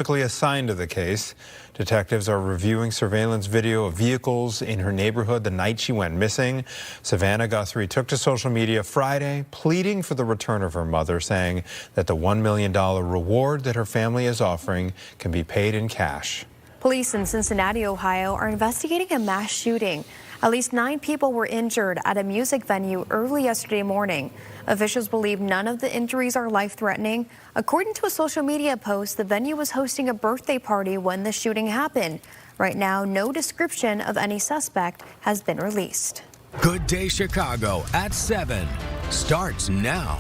Assigned to the case. Detectives are reviewing surveillance video of vehicles in her neighborhood the night she went missing. Savannah Guthrie took to social media Friday, pleading for the return of her mother, saying that the $1 million reward that her family is offering can be paid in cash. Police in Cincinnati, Ohio, are investigating a mass shooting. At least 9 people were injured at a music venue early yesterday morning. Officials believe none of the injuries are life-threatening. According to a social media post, the venue was hosting a birthday party when the shooting happened. Right now, no description of any suspect has been released. Good Day Chicago at 7 starts now.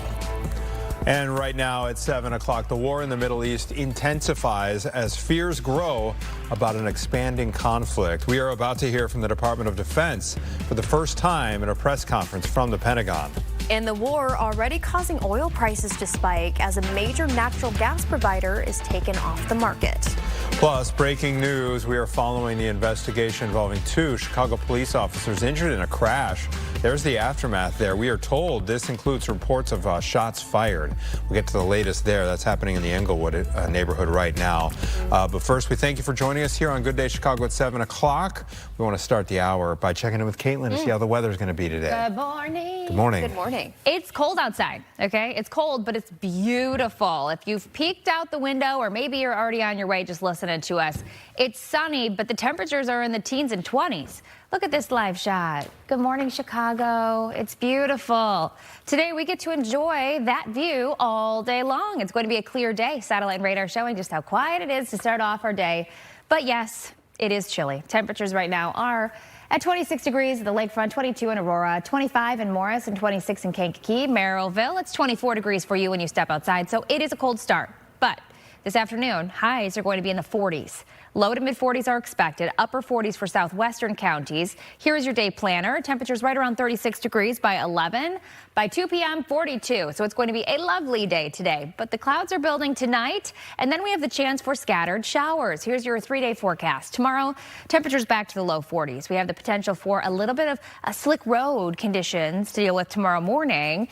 And right now at 7 o'clock, the war in the Middle East intensifies as fears grow about an expanding conflict. We are about to hear from the Department of Defense for the first time in a press conference from the Pentagon. And the war already causing oil prices to spike as a major natural gas provider is taken off the market. Plus, breaking news, we are following the investigation involving 2 Chicago police officers injured in a crash. There's the aftermath there. We are told this includes reports of shots fired. We'll get to the latest there. That's happening in the Englewood neighborhood right now. But first, we thank you for joining us here on Good Day Chicago at 7 o'clock. We want to start the hour by checking in with Caitlin to see how the weather's going to be today. Good morning. Good morning. Good morning. It's cold outside, okay? It's cold, but it's beautiful. If you've peeked out the window or maybe you're already on your way just listening to us, it's sunny, but the temperatures are in the teens and 20s. Look at this live shot. Good morning, Chicago. It's beautiful. Today, we get to enjoy that view all day long. It's going to be a clear day. Satellite and radar showing just how quiet it is to start off our day. But yes, it is chilly. Temperatures right now are at 26 degrees at the lakefront, 22 in Aurora, 25 in Morris, and 26 in Kankakee. Merrillville, it's 24 degrees for you when you step outside, so it is a cold start. But this afternoon, highs are going to be in the 40s. Low to mid 40s are expected, upper 40s for southwestern counties. Here is your day planner. Temperatures right around 36 degrees by 11. By 2 p.m., 42. So it's going to be a lovely day today. But the clouds are building tonight, and then we have the chance for scattered showers. Here's your 3-day forecast. Tomorrow, temperatures back to the low 40s. We have the potential for a little bit of a slick road conditions to deal with tomorrow morning.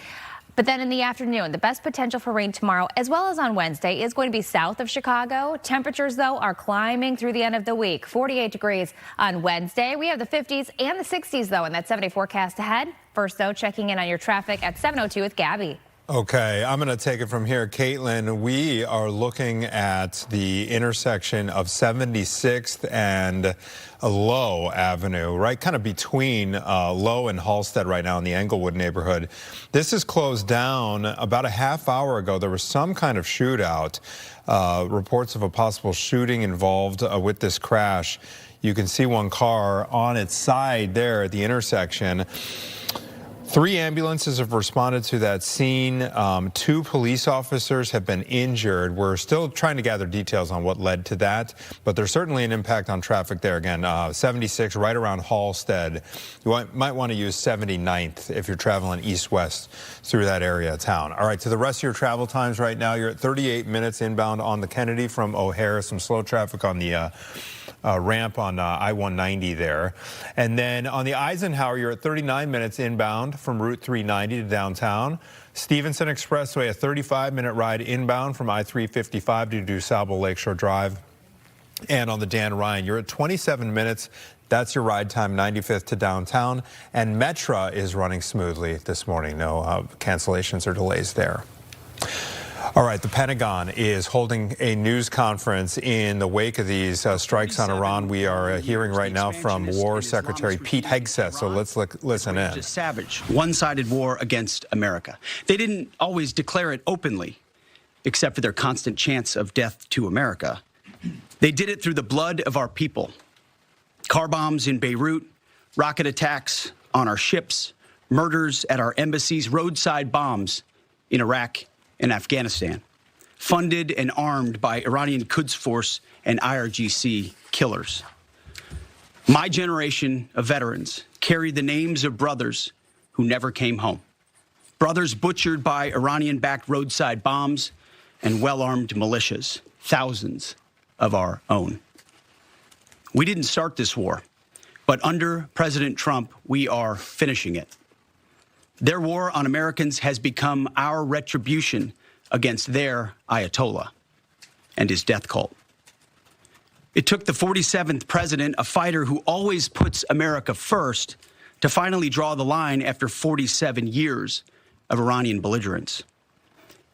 But then in the afternoon, the best potential for rain tomorrow, as well as on Wednesday, is going to be south of Chicago. Temperatures, though, are climbing through the end of the week. 48 degrees on Wednesday. We have the 50s and the 60s, though, in that 7-day forecast ahead. First, though, checking in on your traffic at 7:02 with Gabby. Okay, I'm going to take it from here. Caitlin, we are looking at the intersection of 76th and Low Avenue, right kind of between Low and Halstead right now in the Englewood neighborhood. This is closed down. About a half hour ago, there was some kind of shootout. Reports of a possible shooting involved with this crash. You can see one car on its side there at the intersection. 3 ambulances have responded to that scene. 2 police officers have been injured. We're still trying to gather details on what led to that, but there's certainly an impact on traffic there. Again, 76 right around Halstead. You might want to use 79th if you're traveling east-west through that area of town. All right, to the rest of your travel times right now, you're at 38 minutes inbound on the Kennedy from O'Hare. Some slow traffic on the ramp on I-190 there. And then on the Eisenhower, you're at 39 minutes inbound from Route 390 to downtown. Stevenson Expressway, a 35-minute ride inbound from I-355 to DuSable Lakeshore Drive. And on the Dan Ryan, you're at 27 minutes. That's your ride time, 95th to downtown. And Metra is running smoothly this morning. No cancellations or delays there. All right, the Pentagon is holding a news conference in the wake of these strikes on Iran. We are hearing right now from War Secretary Pete Hegseth, so let's listen in. A savage, one-sided war against America. They didn't always declare it openly, except for their constant chants of death to America. They did it through the blood of our people. Car bombs in Beirut, rocket attacks on our ships, murders at our embassies, roadside bombs in Iraq and Afghanistan, funded and armed by Iranian Quds Force and IRGC killers. My generation of veterans carry the names of brothers who never came home. Brothers butchered by Iranian-backed roadside bombs and well-armed militias, thousands of our own. We didn't start this war, but under President Trump, we are finishing it. Their war on Americans has become our retribution against their Ayatollah and his death cult. It took the 47th president, a fighter who always puts America first, to finally draw the line after 47 years of Iranian belligerence.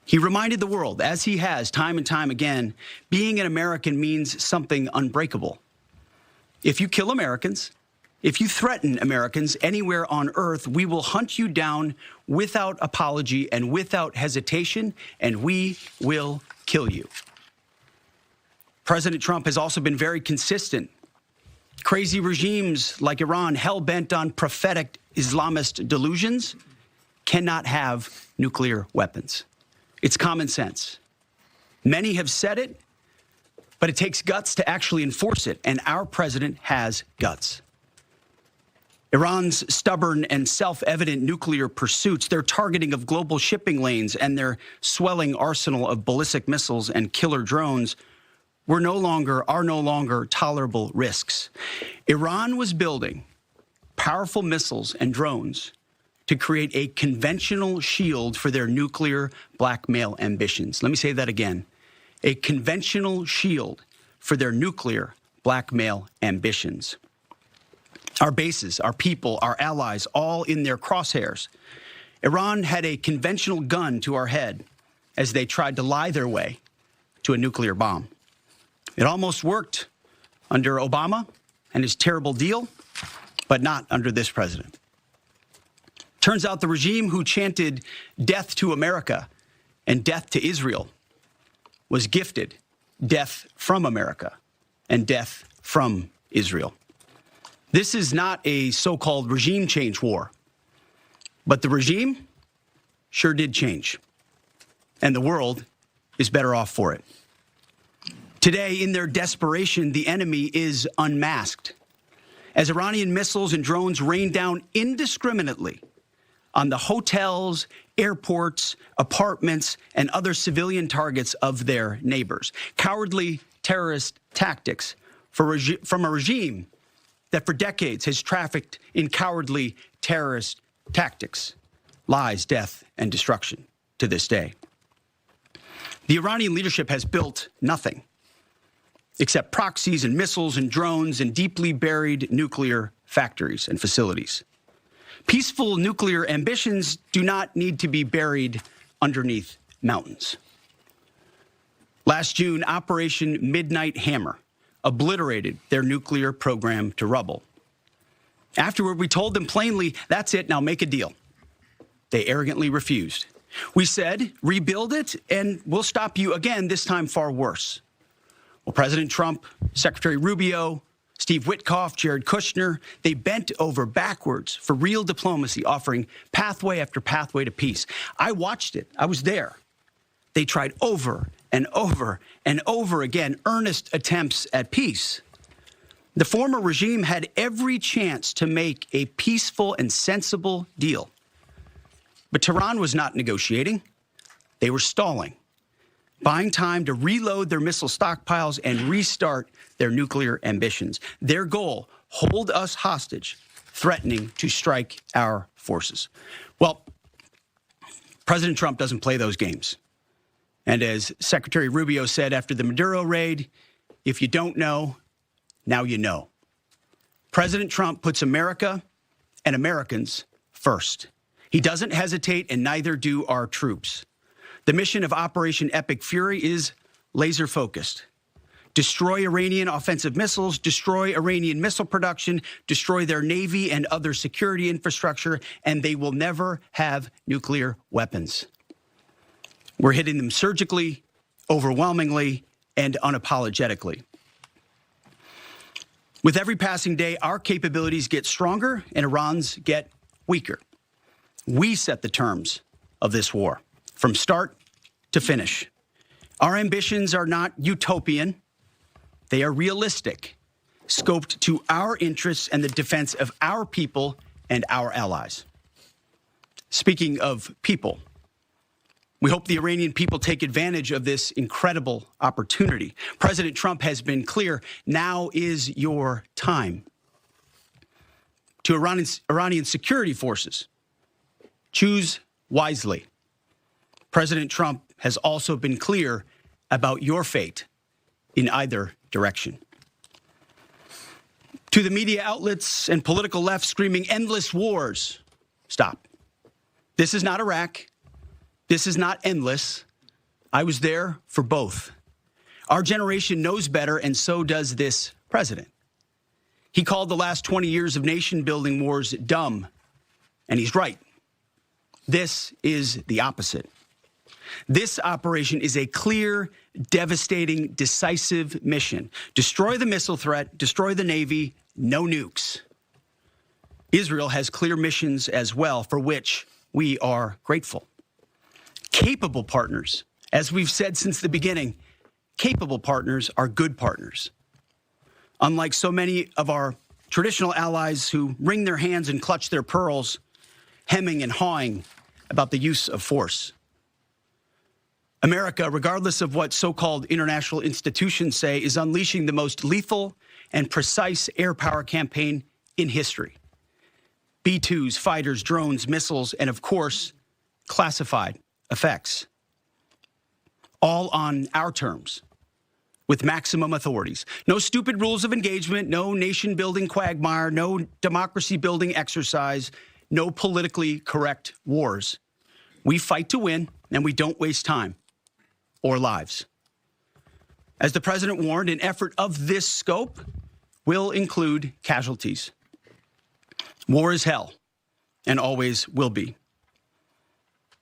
He reminded the world, as he has time and time again, being an American means something unbreakable. If you kill Americans, if you threaten Americans anywhere on earth, we will hunt you down without apology and without hesitation, and we will kill you. President Trump has also been very consistent. Crazy regimes like Iran, hell-bent on prophetic Islamist delusions, cannot have nuclear weapons. It's common sense. Many have said it, but it takes guts to actually enforce it, and our president has guts. Iran's stubborn and self-evident nuclear pursuits, their targeting of global shipping lanes, and their swelling arsenal of ballistic missiles and killer drones are no longer tolerable risks. Iran was building powerful missiles and drones to create a conventional shield for their nuclear blackmail ambitions. Let me say that again. A conventional shield for their nuclear blackmail ambitions. Our bases, our people, our allies, all in their crosshairs. Iran had a conventional gun to our head as they tried to lie their way to a nuclear bomb. It almost worked under Obama and his terrible deal, but not under this president. Turns out the regime who chanted death to America and death to Israel was gifted death from America and death from Israel. This is not a so-called regime change war, but the regime sure did change, and the world is better off for it. Today, in their desperation, the enemy is unmasked as Iranian missiles and drones rain down indiscriminately on the hotels, airports, apartments, and other civilian targets of their neighbors. Cowardly terrorist tactics from a regime that for decades has trafficked in cowardly terrorist tactics, lies, death, and destruction to this day. The Iranian leadership has built nothing except proxies and missiles and drones and deeply buried nuclear factories and facilities. Peaceful nuclear ambitions do not need to be buried underneath mountains. Last June, Operation Midnight Hammer obliterated their nuclear program to rubble. Afterward, we told them plainly, that's it, now make a deal. They arrogantly refused. We said, rebuild it, and we'll stop you again, this time far worse. Well, President Trump, Secretary Rubio, Steve Witkoff, Jared Kushner, they bent over backwards for real diplomacy, offering pathway after pathway to peace. I watched it. I was there. They tried over and over and over again earnest attempts at peace. The former regime had every chance to make a peaceful and sensible deal. But Tehran was not negotiating. They were stalling, buying time to reload their missile stockpiles and restart their nuclear ambitions. Their goal, hold us hostage, threatening to strike our forces. Well, President Trump doesn't play those games. And as Secretary Rubio said after the Maduro raid, if you don't know, now you know. President Trump puts America and Americans first. He doesn't hesitate, and neither do our troops. The mission of Operation Epic Fury is laser-focused. Destroy Iranian offensive missiles, destroy Iranian missile production, destroy their navy and other security infrastructure, and they will never have nuclear weapons. We're hitting them surgically, overwhelmingly, and unapologetically. With every passing day, our capabilities get stronger and Iran's get weaker. We set the terms of this war, from start to finish. Our ambitions are not utopian. They are realistic, scoped to our interests and the defense of our people and our allies. Speaking of people, we hope the Iranian people take advantage of this incredible opportunity. President Trump has been clear, now is your time. To Iranian security forces, choose wisely. President Trump has also been clear about your fate in either direction. To the media outlets and political left screaming endless wars, stop. This is not Iraq. This is not endless. I was there for both. Our generation knows better, and so does this president. He called the last 20 years of nation-building wars dumb, and he's right. This is the opposite. This operation is a clear, devastating, decisive mission. Destroy the missile threat, destroy the Navy, no nukes. Israel has clear missions as well, for which we are grateful. Capable partners, as we've said since the beginning, capable partners are good partners. Unlike so many of our traditional allies who wring their hands and clutch their pearls, hemming and hawing about the use of force. America, regardless of what so-called international institutions say, is unleashing the most lethal and precise air power campaign in history. B-2s, fighters, drones, missiles, and of course, classified effects. All on our terms, with maximum authorities. No stupid rules of engagement, no nation-building quagmire, no democracy-building exercise, no politically correct wars. We fight to win, and we don't waste time or lives. As the president warned, an effort of this scope will include casualties. War is hell, and always will be.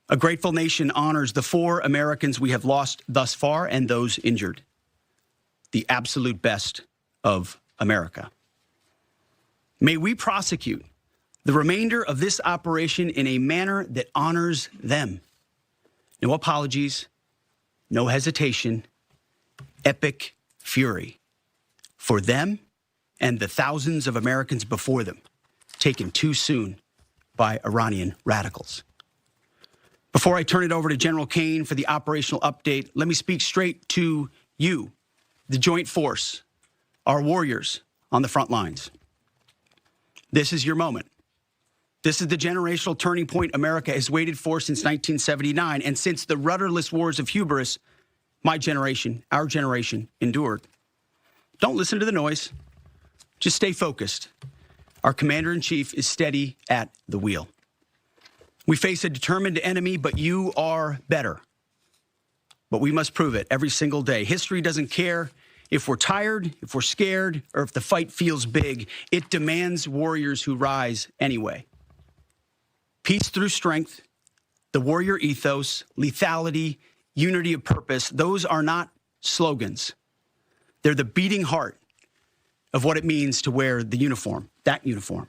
A grateful nation honors the 4 Americans we have lost thus far and those injured. The absolute best of America. May we prosecute the remainder of this operation in a manner that honors them. No apologies, no hesitation, epic fury for them and the thousands of Americans before them, taken too soon by Iranian radicals. Before I turn it over to General Kane for the operational update, let me speak straight to you, the Joint Force, our warriors on the front lines. This is your moment. This is the generational turning point America has waited for since 1979, and since the rudderless wars of hubris my generation, our generation, endured. Don't listen to the noise. Just stay focused. Our commander-in-chief is steady at the wheel. We face a determined enemy, but you are better. But we must prove it every single day. History doesn't care if we're tired, if we're scared, or if the fight feels big. It demands warriors who rise anyway. Peace through strength, the warrior ethos, lethality, unity of purpose, those are not slogans. They're the beating heart of what it means to wear the uniform, that uniform.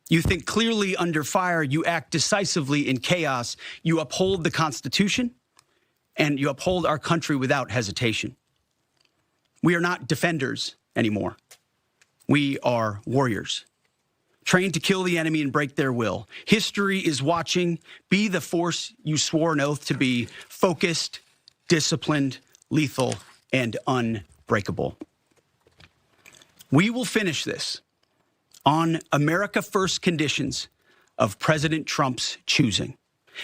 You think clearly under fire, you act decisively in chaos, you uphold the Constitution, and you uphold our country without hesitation. We are not defenders anymore. We are warriors, trained to kill the enemy and break their will. History is watching. Be the force you swore an oath to be: focused, disciplined, lethal, and unbreakable. We will finish this on America First conditions of President Trump's choosing.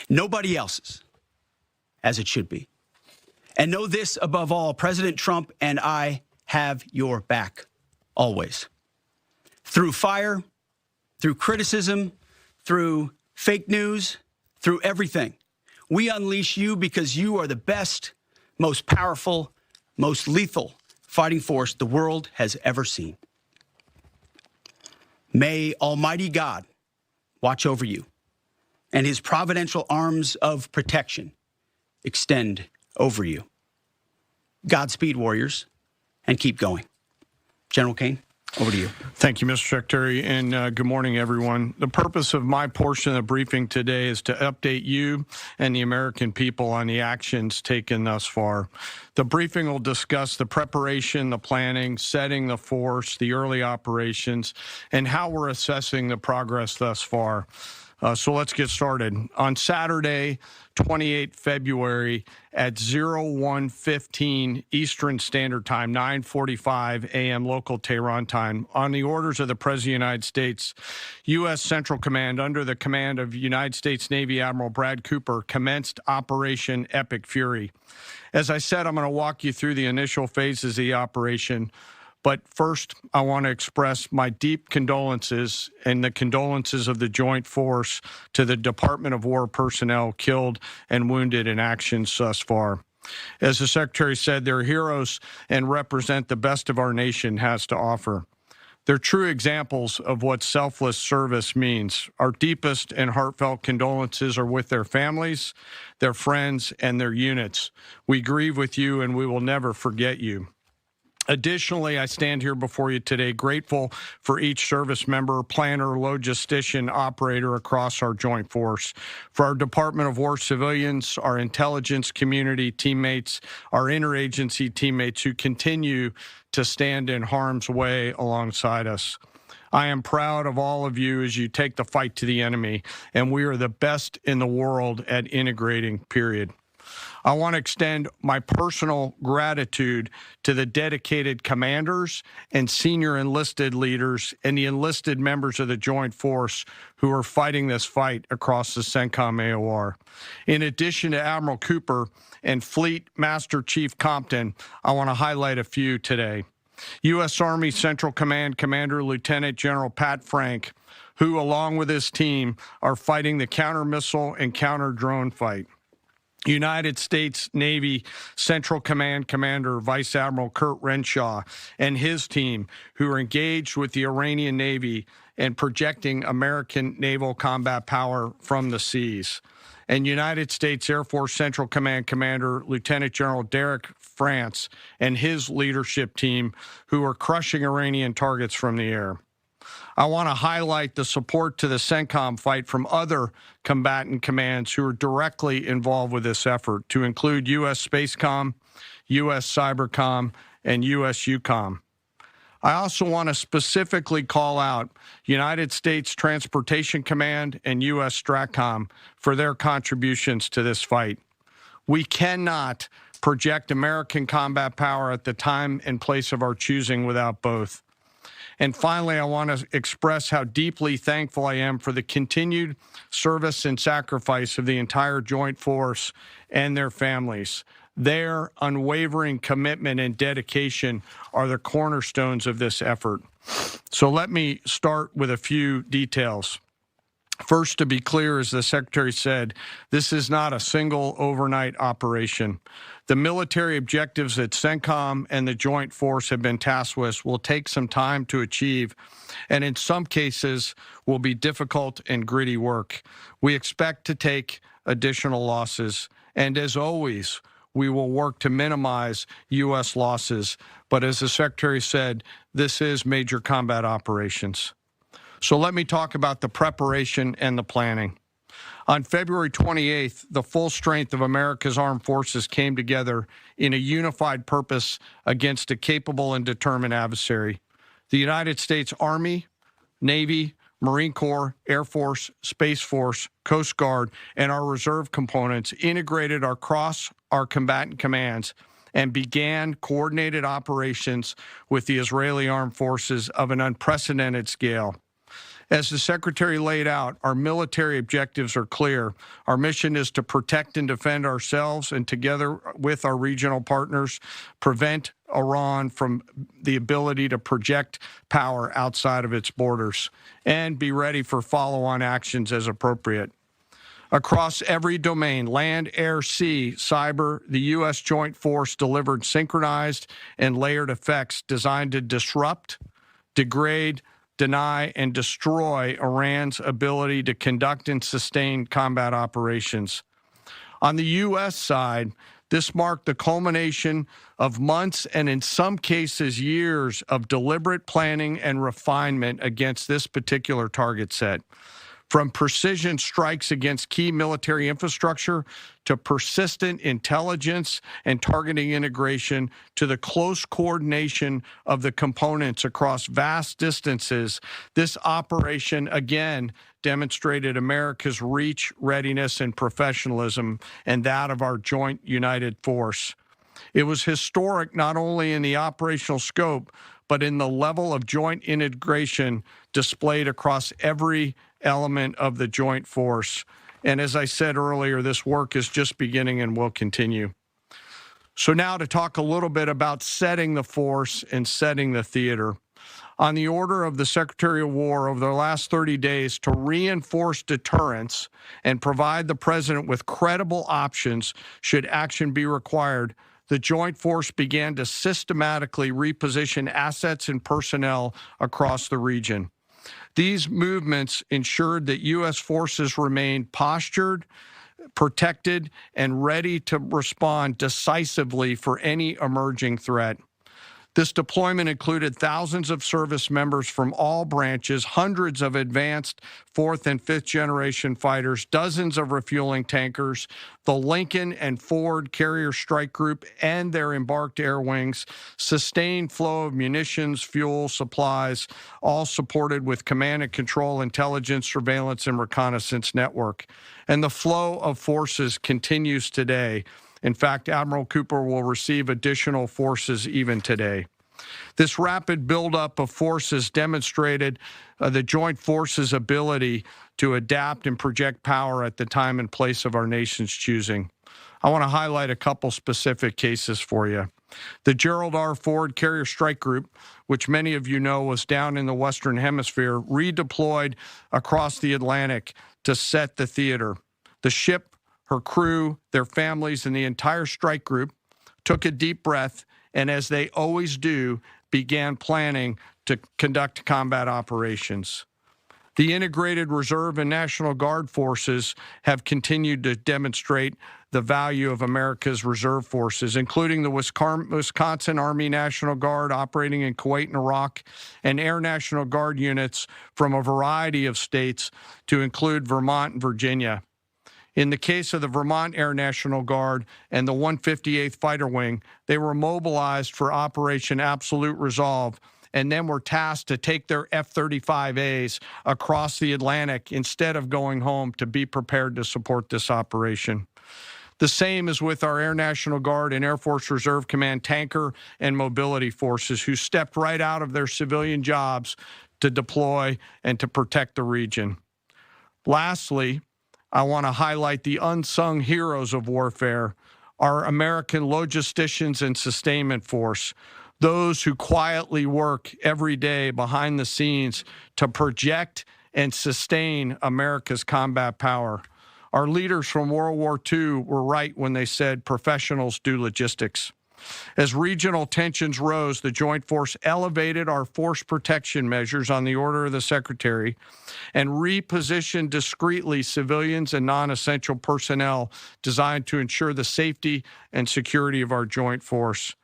Nobody else's, as it should be. And know this above all, President Trump and I have your back, always. Through fire, through criticism, through fake news, through everything. We unleash you because you are the best, most powerful, most lethal fighting force the world has ever seen. May Almighty God watch over you and his providential arms of protection extend over you. Godspeed, warriors, and keep going. General Kane, over to you. Thank you, Mr. Secretary, and good morning, everyone. The purpose of my portion of the briefing today is to update you and the American people on the actions taken thus far. The briefing will discuss the preparation, the planning, setting the force, the early operations, and how we're assessing the progress thus far. So let's get started. On Saturday, 28 February at 01:15 Eastern Standard Time, 9:45 a.m. local Tehran time, on the orders of the President of the United States, U.S. Central Command, under the command of United States Navy Admiral Brad Cooper, commenced Operation Epic Fury. As I said, I'm going to walk you through the initial phases of the operation, But first, I want to express my deep condolences and the condolences of the Joint Force to the Department of War personnel killed and wounded in actions thus far. As the Secretary said, they're heroes and represent the best of our nation has to offer. They're true examples of what selfless service means. Our deepest and heartfelt condolences are with their families, their friends, and their units. We grieve with you, and we will never forget you. Additionally, I stand here before you today grateful for each service member, planner, logistician, operator across our joint force, for our Department of War civilians, our intelligence community teammates, our interagency teammates who continue to stand in harm's way alongside us. I am proud of all of you as you take the fight to the enemy, and we are the best in the world at integrating, period. I want to extend my personal gratitude to the dedicated commanders and senior enlisted leaders and the enlisted members of the Joint Force who are fighting this fight across the CENTCOM AOR. In addition to Admiral Cooper and Fleet Master Chief Compton, I want to highlight a few today. U.S. Army Central Command Commander Lieutenant General Pat Frank, who, along with his team, are fighting the counter-missile and counter-drone fight. United States Navy Central Command Commander Vice Admiral Kurt Renshaw and his team, who are engaged with the Iranian Navy and projecting American naval combat power from the seas. And United States Air Force Central Command Commander Lieutenant General Derek France and his leadership team, who are crushing Iranian targets from the air. I want to highlight the support to the CENTCOM fight from other combatant commands who are directly involved with this effort, to include U.S. Spacecom, U.S. Cybercom, and U.S. UCOM. I also want to specifically call out United States Transportation Command and U.S. STRATCOM for their contributions to this fight. We cannot project American combat power at the time and place of our choosing without both. And finally, I want to express how deeply thankful I am for the continued service and sacrifice of the entire Joint Force and their families. Their unwavering commitment and dedication are the cornerstones of this effort. So let me start with a few details. First, to be clear, as the Secretary said, this is not a single overnight operation. The military objectives that CENTCOM and the Joint Force have been tasked with will take some time to achieve, and in some cases will be difficult and gritty work. We expect to take additional losses, and as always, we will work to minimize U.S. losses. But as the Secretary said, this is major combat operations. So let me talk about the preparation and the planning. On February 28th, the full strength of America's armed forces came together in a unified purpose against a capable and determined adversary. The United States Army, Navy, Marine Corps, Air Force, Space Force, Coast Guard, and our reserve components integrated across our combatant commands and began coordinated operations with the Israeli armed forces of an unprecedented scale. As the Secretary laid out, our military objectives are clear. Our mission is to protect and defend ourselves and, together with our regional partners, prevent Iran from the ability to project power outside of its borders and be ready for follow-on actions as appropriate. Across every domain, land, air, sea, cyber, the U.S. Joint Force delivered synchronized and layered effects designed to disrupt, degrade, deny, and destroy Iran's ability to conduct and sustain combat operations. On the U.S. side, this marked the culmination of months and in some cases years of deliberate planning and refinement against this particular target set. From precision strikes against key military infrastructure to persistent intelligence and targeting integration to the close coordination of the components across vast distances, this operation again demonstrated America's reach, readiness, and professionalism, and that of our joint united force. It was historic not only in the operational scope, but in the level of joint integration displayed across every element of the joint force. And as I said earlier, this work is just beginning and will continue. So now to talk a little bit about setting the force and setting the theater. On the order of the Secretary of War over the last 30 days to reinforce deterrence and provide the president with credible options should action be required, the Joint Force began to systematically reposition assets and personnel across the region. These movements ensured that U.S. forces remained postured, protected, and ready to respond decisively for any emerging threat. This deployment included thousands of service members from all branches, hundreds of advanced fourth and fifth generation fighters, dozens of refueling tankers, the Lincoln and Ford Carrier Strike Group and their embarked air wings, sustained flow of munitions, fuel, supplies, all supported with command and control, intelligence, surveillance, and reconnaissance network. And the flow of forces continues today. In fact, Admiral Cooper will receive additional forces even today. This rapid buildup of forces demonstrated the Joint Forces' ability to adapt and project power at the time and place of our nation's choosing. I want to highlight a couple specific cases for you. The Gerald R. Ford Carrier Strike Group, which many of you know was down in the Western Hemisphere, redeployed across the Atlantic to set the theater. The ship, her crew, their families, and the entire strike group took a deep breath and, as they always do, began planning to conduct combat operations. The integrated Reserve and National Guard forces have continued to demonstrate the value of America's reserve forces, including the Wisconsin Army National Guard operating in Kuwait and Iraq, and Air National Guard units from a variety of states to include Vermont and Virginia. In the case of the Vermont Air National Guard and the 158th Fighter Wing, they were mobilized for Operation Absolute Resolve and then were tasked to take their F-35As across the Atlantic instead of going home to be prepared to support this operation. The same is with our Air National Guard and Air Force Reserve Command tanker and mobility forces, who stepped right out of their civilian jobs to deploy and to protect the region. Lastly, I want to highlight the unsung heroes of warfare, our American logisticians and sustainment force, those who quietly work every day behind the scenes to project and sustain America's combat power. Our leaders from World War II were right when they said professionals do logistics. As regional tensions rose, the Joint Force elevated our force protection measures on the order of the Secretary and repositioned discreetly civilians and non-essential personnel designed to ensure the safety and security of our Joint Force.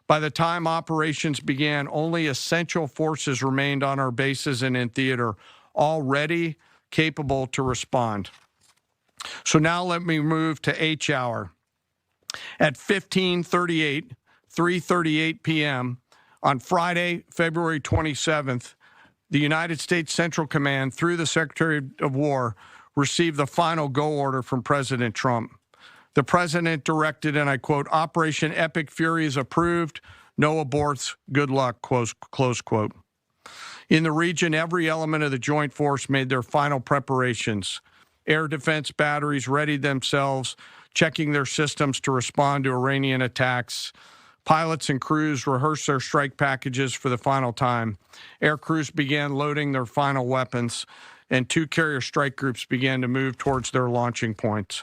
By the time operations began, only essential forces remained on our bases and in theater, all ready, capable to respond. So now let me move to H hour. At 3:38 p.m. on Friday, February 27th, the United States Central Command, through the Secretary of War, received the final go order from President Trump. The president directed, and I quote, "Operation Epic Fury is approved. No aborts. Good luck," close quote. In the region, every element of the Joint Force made their final preparations. Air defense batteries readied themselves, checking their systems to respond to Iranian attacks. Pilots and crews rehearsed their strike packages for the final time. Air crews began loading their final weapons, and two carrier strike groups began to move towards their launching points.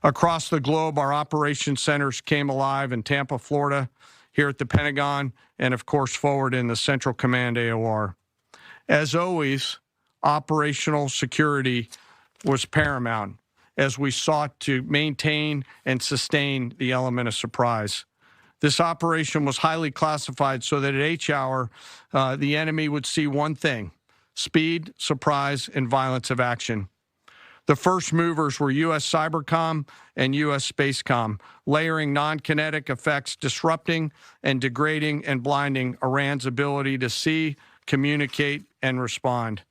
Across the globe, our operations centers came alive in Tampa, Florida, here at the Pentagon, and of course forward in the Central Command AOR. As always, operational security was paramount as we sought to maintain and sustain the element of surprise. This operation was highly classified so that at H hour, the enemy would see one thing: speed, surprise, and violence of action. The first movers were U.S. Cybercom and U.S. Spacecom, layering non-kinetic effects, disrupting and degrading and blinding Iran's ability to see, communicate, and respond.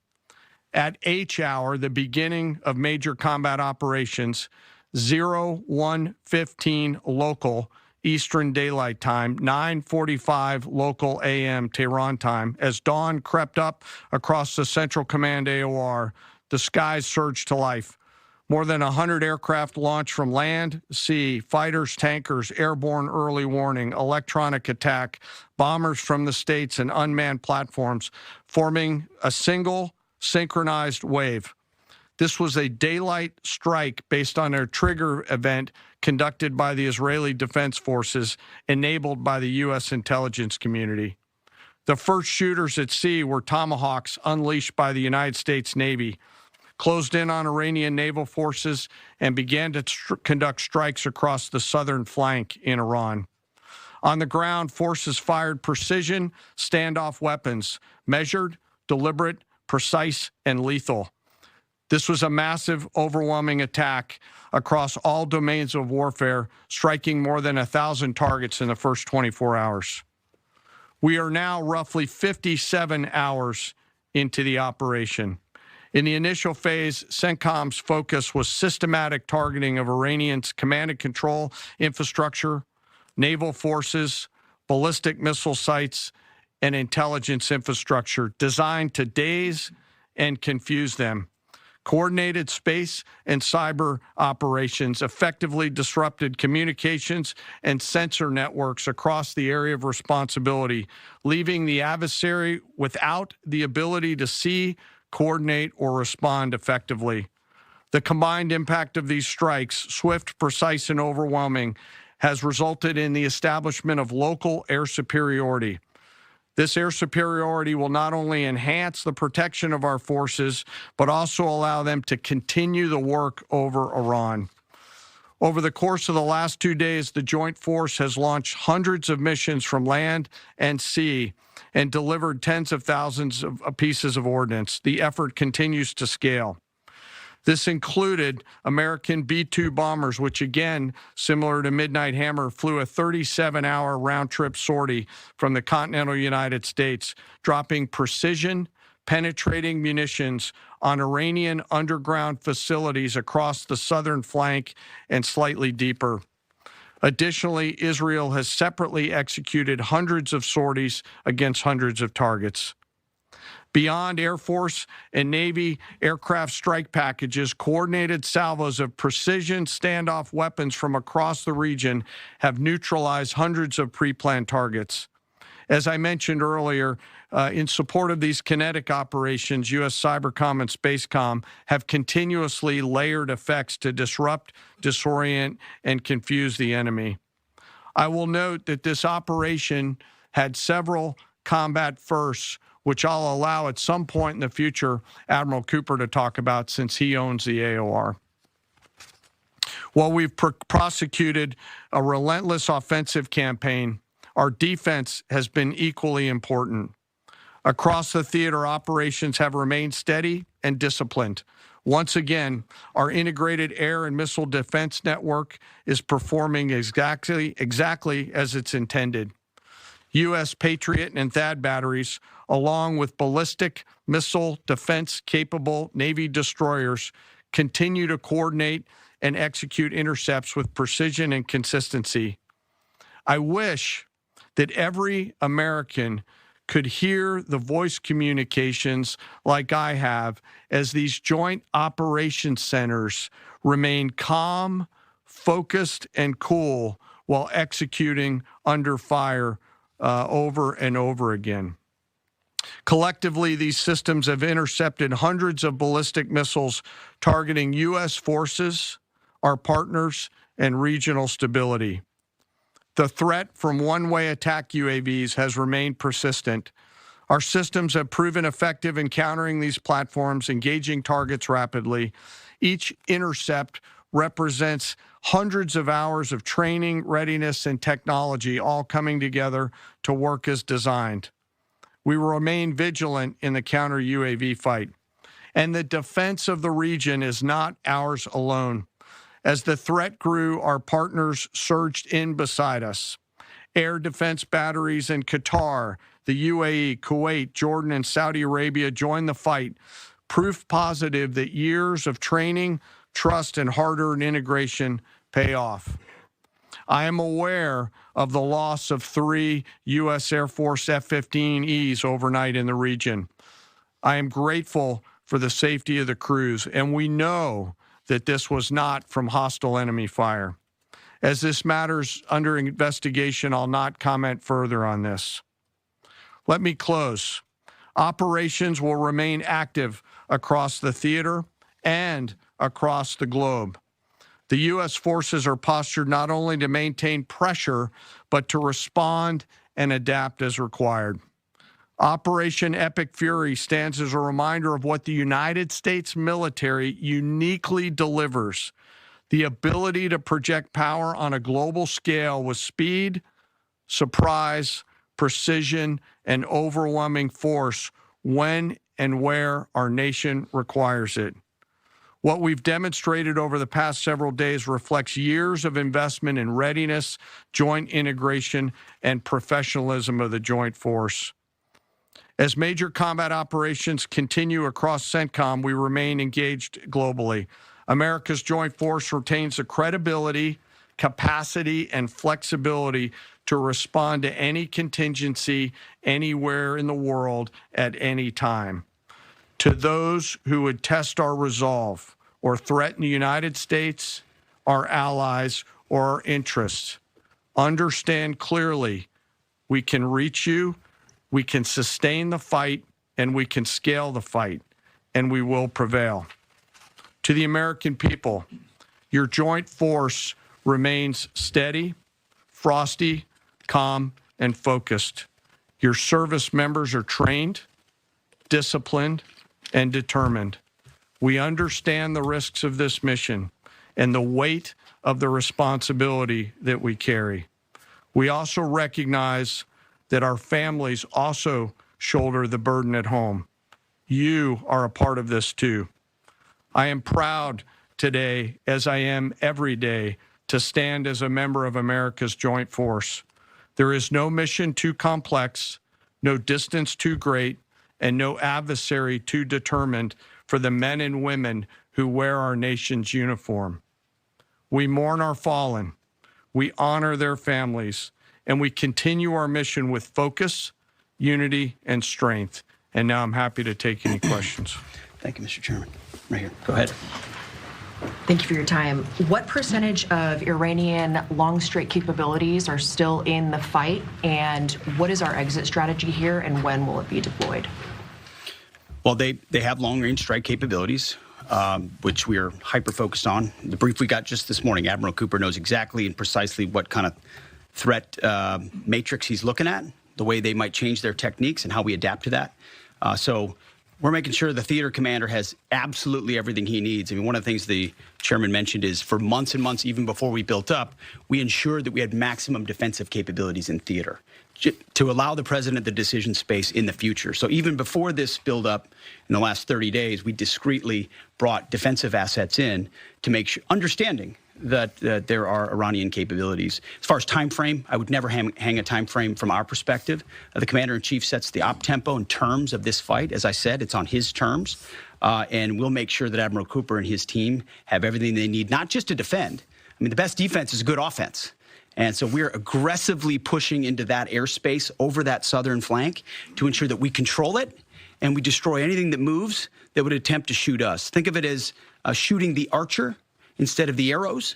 At H hour, the beginning of major combat operations, 01:15 local Eastern Daylight Time, 9:45 local AM Tehran time, as dawn crept up across the Central Command AOR, the skies surged to life. More than 100 aircraft launched from land, sea, fighters, tankers, airborne early warning, electronic attack, bombers from the states, and unmanned platforms, forming a single synchronized wave. This was a daylight strike based on a trigger event conducted by the Israeli Defense Forces, enabled by the U.S. intelligence community. The first shooters at sea were Tomahawks unleashed by the United States Navy, closed in on Iranian naval forces, and began to conduct strikes across the southern flank in Iran. On the ground, forces fired precision standoff weapons, measured, deliberate, precise, and lethal. This was a massive, overwhelming attack across all domains of warfare, striking more than 1,000 targets in the first 24 hours. We are now roughly 57 hours into the operation. In the initial phase, CENTCOM's focus was systematic targeting of Iranians' command and control infrastructure, naval forces, ballistic missile sites, and intelligence infrastructure designed to daze and confuse them. Coordinated space and cyber operations effectively disrupted communications and sensor networks across the area of responsibility, leaving the adversary without the ability to see, coordinate, or respond effectively. The combined impact of these strikes, swift, precise, and overwhelming, has resulted in the establishment of local air superiority. This air superiority will not only enhance the protection of our forces, but also allow them to continue the work over Iran. Over the course of the last 2 days, the Joint Force has launched hundreds of missions from land and sea and delivered tens of thousands of pieces of ordnance. The effort continues to scale. This included American B-2 bombers, which again, similar to Midnight Hammer, flew a 37-hour round-trip sortie from the continental United States, dropping precision, penetrating munitions on Iranian underground facilities across the southern flank and slightly deeper. Additionally, Israel has separately executed hundreds of sorties against hundreds of targets. Beyond Air Force and Navy aircraft strike packages, coordinated salvos of precision standoff weapons from across the region have neutralized hundreds of pre-planned targets. As I mentioned earlier, in support of these kinetic operations, U.S. Cybercom and Spacecom have continuously layered effects to disrupt, disorient, and confuse the enemy. I will note that this operation had several combat firsts, which I'll allow at some point in the future Admiral Cooper to talk about since he owns the AOR. While we've prosecuted a relentless offensive campaign, our defense has been equally important. Across the theater, operations have remained steady and disciplined. Once again, our integrated air and missile defense network is performing exactly as it's intended. U.S. Patriot and THAAD batteries, along with ballistic missile defense-capable Navy destroyers, continue to coordinate and execute intercepts with precision and consistency. I wish that every American could hear the voice communications like I have as these joint operations centers remain calm, focused, and cool while executing under fire over and over again. Collectively, these systems have intercepted hundreds of ballistic missiles targeting U.S. forces, our partners, and regional stability. The threat from one-way attack UAVs has remained persistent. Our systems have proven effective in countering these platforms, engaging targets rapidly. Each intercept represents hundreds of hours of training, readiness, and technology all coming together to work as designed. We will remain vigilant in the counter-UAV fight. And the defense of the region is not ours alone. As the threat grew, our partners surged in beside us. Air defense batteries in Qatar, the UAE, Kuwait, Jordan, and Saudi Arabia joined the fight, proof positive that years of training, trust, and hard-earned integration pay off. I am aware of the loss of 3 U.S. Air Force F-15Es overnight in the region. I am grateful for the safety of the crews, and we know that this was not from hostile enemy fire. As this matter's under investigation, I'll not comment further on this. Let me close. Operations will remain active across the theater and across the globe. The U.S. forces are postured not only to maintain pressure, but to respond and adapt as required. Operation Epic Fury stands as a reminder of what the United States military uniquely delivers: the ability to project power on a global scale with speed, surprise, precision, and overwhelming force when and where our nation requires it. What we've demonstrated over the past several days reflects years of investment in readiness, joint integration, and professionalism of the joint force. As major combat operations continue across CENTCOM, we remain engaged globally. America's joint force retains the credibility, capacity, and flexibility to respond to any contingency anywhere in the world at any time. To those who would test our resolve or threaten the United States, our allies, or our interests, understand clearly we can reach you, we can sustain the fight, and we can scale the fight, and we will prevail. To the American people, your joint force remains steady, frosty, calm, and focused. Your service members are trained, disciplined, and determined. We understand the risks of this mission and the weight of the responsibility that we carry. We also recognize that our families also shoulder the burden at home. You are a part of this too. I am proud today, as I am every day, to stand as a member of America's joint force. There is no mission too complex, no distance too great, and no adversary too determined for the men and women who wear our nation's uniform. We mourn our fallen, we honor their families, and we continue our mission with focus, unity, and strength. And now I'm happy to take any questions. Thank you, Mr. Chairman. Right here. Go ahead. Thank you for your time. What percentage of Iranian long-strike capabilities are still in the fight, and what is our exit strategy here, and when will it be deployed? Well, they have long-range strike capabilities, which we are hyper-focused on. The brief we got just this morning, Admiral Cooper knows exactly and precisely what kind of threat matrix he's looking at, the way they might change their techniques, and how we adapt to that. So we're making sure the theater commander has absolutely everything he needs. I mean, one of the things the chairman mentioned is for months and months, even before we built up, we ensured that we had maximum defensive capabilities in theater to allow the president the decision space in the future. So even before this buildup in the last 30 days, we discreetly brought defensive assets in to make sure, understanding that there are Iranian capabilities. As far as time frame, I would never hang a time frame from our perspective. The commander-in-chief sets the op tempo and terms of this fight. As I said, it's on his terms. And we'll make sure that Admiral Cooper and his team have everything they need, not just to defend. I mean, the best defense is a good offense. And so we're aggressively pushing into that airspace over that southern flank to ensure that we control it and we destroy anything that moves that would attempt to shoot us. Think of it as shooting the archer instead of the arrows.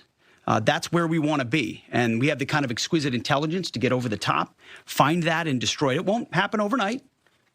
That's where we want to be. And we have the kind of exquisite intelligence to get over the top, find that and destroy it. It won't happen overnight.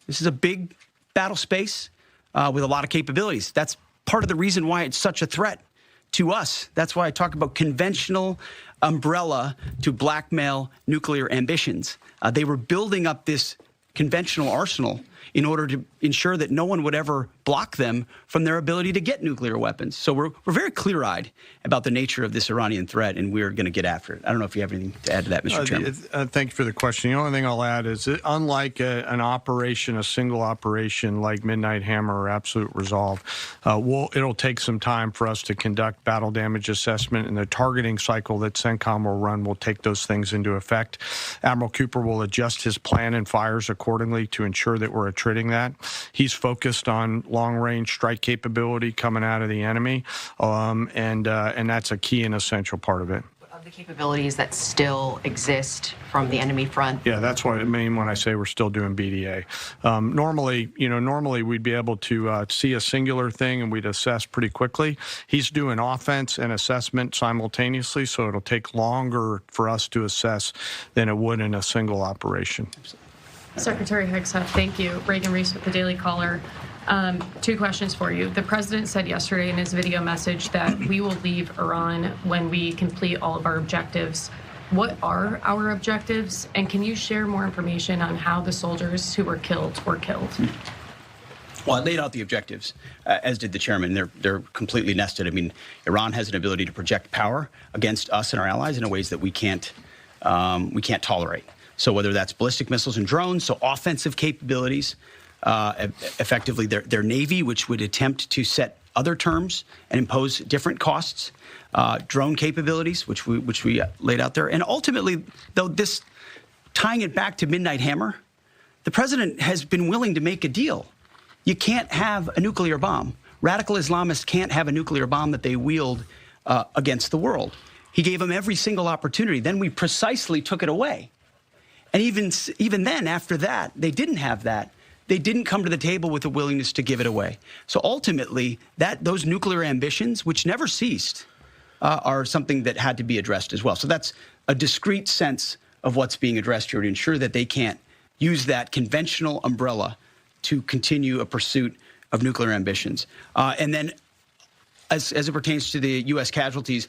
This is a big battle space with a lot of capabilities. That's part of the reason why it's such a threat to us. That's why I talk about conventional umbrella to blackmail nuclear ambitions. They were building up this conventional arsenal in order to ensure that no one would ever block them from their ability to get nuclear weapons. So we're very clear-eyed about the nature of this Iranian threat, and we're going to get after it. I don't know if you have anything to add to that, Mr. Chairman. Thank you for the question. The only thing I'll add is that unlike an operation, a single operation like Midnight Hammer or Absolute Resolve, it'll take some time for us to conduct battle damage assessment, and the targeting cycle that CENTCOM will run will take those things into effect. Admiral Cooper will adjust his plan and fires accordingly to ensure that we're attriting that. He's focused on long-range strike capability coming out of the enemy, and that's a key and essential part of it. Of the capabilities that still exist from the enemy front? Yeah, that's what I mean when I say we're still doing BDA. Normally we'd be able to see a singular thing and we'd assess pretty quickly. He's doing offense and assessment simultaneously, so it'll take longer for us to assess than it would in a single operation. Secretary Hegseth, thank you. Reagan Reese with the Daily Caller. 2 questions for you. The president said yesterday in his video message that we will leave Iran when we complete all of our objectives. What are our objectives? And can you share more information on how the soldiers who were killed were killed? Well, I laid out the objectives, as did the chairman. They're completely nested. I mean, Iran has an ability to project power against us and our allies in ways that we can't tolerate. So whether that's ballistic missiles and drones, so offensive capabilities, effectively their Navy, which would attempt to set other terms and impose different costs, drone capabilities, which we laid out there. And ultimately, though, this tying it back to Midnight Hammer, the president has been willing to make a deal. You can't have a nuclear bomb. Radical Islamists can't have a nuclear bomb that they wield against the world. He gave them every single opportunity. Then we precisely took it away. And even then, after that, they didn't have that. They didn't come to the table with a willingness to give it away. So ultimately, those nuclear ambitions, which never ceased, are something that had to be addressed as well. So that's a discrete sense of what's being addressed here to ensure that they can't use that conventional umbrella to continue a pursuit of nuclear ambitions. And then as it pertains to the U.S. casualties,